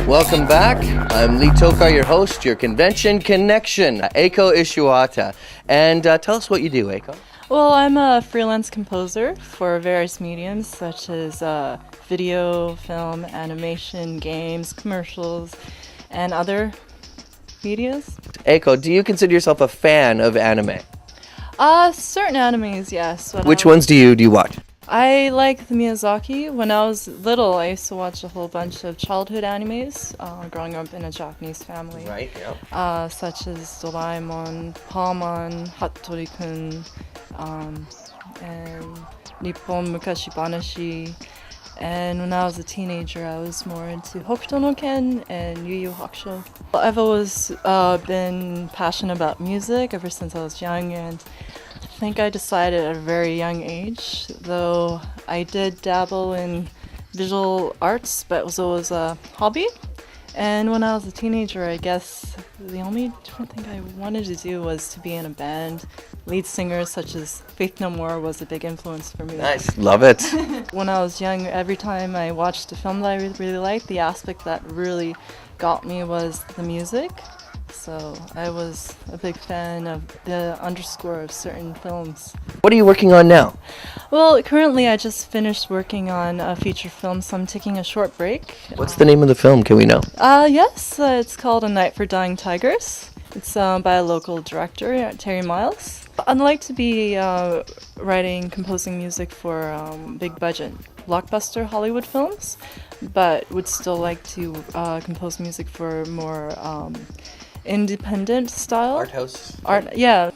Welcome back. I'm Lee Tockar, your host, your convention connection, Eiko Ishiwata. And tell us what you do, Eiko. Well, I'm a freelance composer for various mediums such as video, film, animation, games, commercials, and other medias. Eiko, do you consider yourself a fan of anime? Certain animes, yes. Which ones do you watch? I like the Miyazaki. When I was little, I used to watch a whole bunch of childhood animes, growing up in a Japanese family. Right, yeah. Such as Doraemon, Palmon, Hattori-kun, and Nippon Mukashi Banashi. And when I was a teenager, I was more into Hokuto no Ken and Yu Yu Hakusho. I've always been passionate about music ever since I was young, and I think I decided at a very young age, though I did dabble in visual arts, but it was always a hobby. And when I was a teenager, I guess the only different thing I wanted to do was to be in a band. Lead singers such as Faith No More was a big influence for me. Nice, love it. When I was young, every time I watched a film that I really liked, the aspect that really got me was the music. So I was a big fan of the underscore of certain films. What are you working on now? Well, currently I just finished working on a feature film, so I'm taking a short break. What's the name of the film, can we know? Yes, it's called A Night for Dying Tigers. It's by a local director, Terry Miles. I'd like to be composing music for big budget blockbuster Hollywood films, but would still like to compose music for more independent style. Art house? Yeah.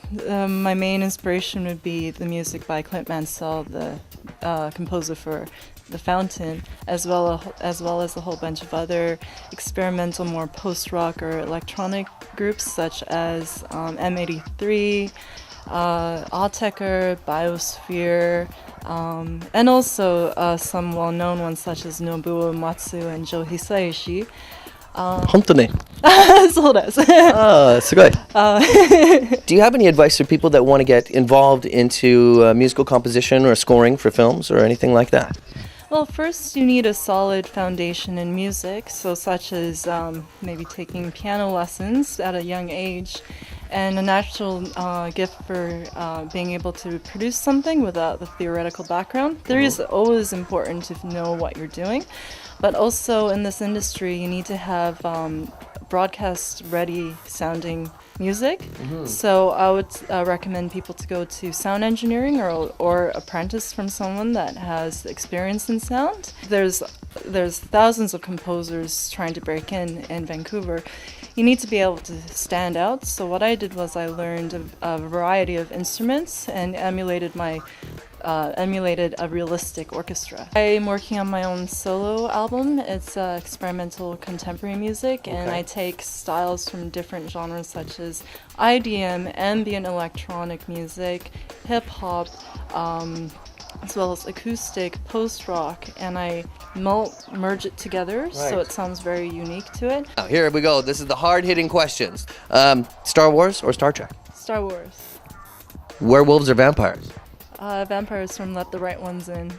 My main inspiration would be the music by Clint Mansell, the composer for The Fountain, as well as a whole bunch of other experimental, more post-rock or electronic groups such as M83, Autechre, Biosphere, and also some well-known ones such as Nobuo Uematsu and Joe Hisaishi. 本当にそうです。すごい Do you have any advice for people that want to get involved into musical composition or scoring for films or anything like that? Well, first you need a solid foundation in music, so such as maybe taking piano lessons at a young age, and a natural gift for being able to produce something without the theoretical background. Theory is always important to know what you're doing, but also in this industry you need to have broadcast-ready sounding music. So I would recommend people to go to sound engineering or apprentice from someone that has experience in sound. There's thousands of composers trying to break in Vancouver. You need to be able to stand out. So what I did was I learned a variety of instruments and emulated a realistic orchestra. I'm working on my own solo album. It's experimental contemporary music, and I take styles from different genres such as IDM, ambient electronic music, hip-hop, as well as acoustic, post-rock, and I merge it together so it sounds very unique to it. Now, here we go. This is the hard-hitting questions. Star Wars or Star Trek? Star Wars. Werewolves or vampires? Vampires from Let the Right Ones In.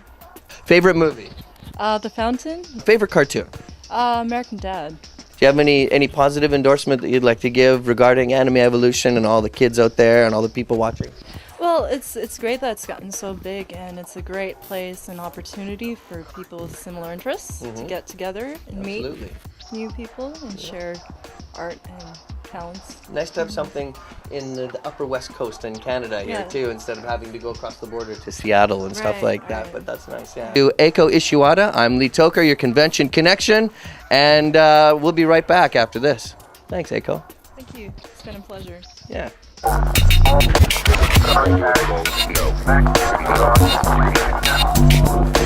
Favorite movie? The Fountain. Favorite cartoon? American Dad. Do you have any positive endorsement that you'd like to give regarding anime evolution and all the kids out there and all the people watching? Well, it's great that it's gotten so big, and it's a great place and opportunity for people with similar interests to get together and meet new people and share art and talents. Nice to have something in the upper west coast in Canada here too, instead of having to go across the border to Seattle and stuff like that, but that's nice, yeah. To Eiko Ishiwata, I'm Lee Tockar, your convention connection, and we'll be right back after this. Thanks, Eiko. Thank you. It's been a pleasure. Yeah. No.